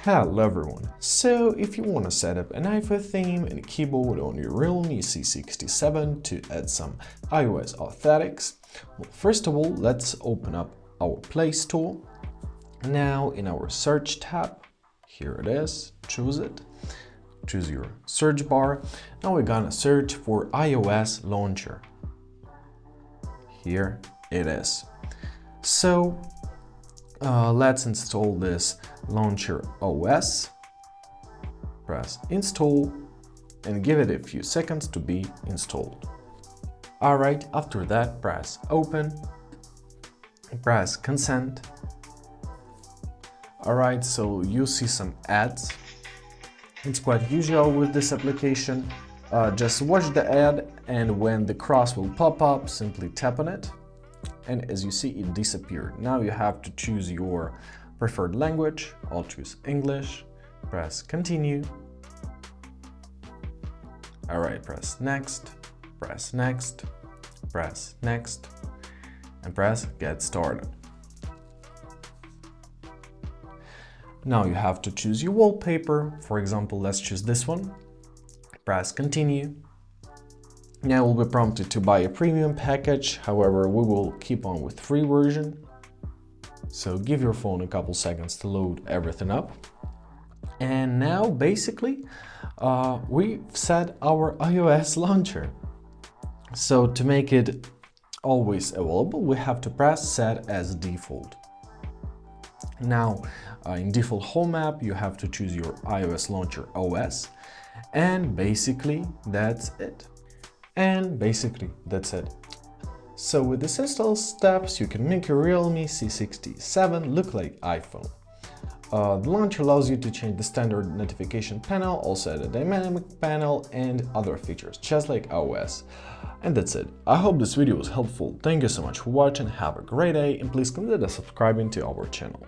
Hello everyone! So if you want to set up an iPhone theme and a keyboard on your Realme C67 to add some iOS aesthetics, well, first of all, let's open up our Play Store. Now in our search tab, here it is, choose it, choose your search bar. Now we're gonna search for iOS launcher. Here it is. So let's install this launcher OS. Press install and give it a few seconds to be installed. Alright, after that press open, press consent. Alright, so you see some ads. It's quite usual with this application. Just watch the ad, and when the cross will pop up, simply tap on it. And as you see, it disappeared. Now you have to choose your preferred language. I'll choose English. Press continue. Alright, press next, press next, press next, and press get started. Now you have to choose your wallpaper. For example, let's choose this one. Press continue. Now we'll be prompted to buy a premium package, however we will keep on with free version. So give your phone a couple seconds to load everything up. And now basically we've set our iOS launcher. So to make it always available, we have to press set as default. Now in default home app you have to choose your iOS launcher OS, and basically that's it. So with these install steps, you can make your Realme C67 look like iPhone. The launcher allows you to change the standard notification panel, also add a dynamic panel and other features, just like iOS. And that's it. I hope this video was helpful. Thank you so much for watching, have a great day, and please consider subscribing to our channel.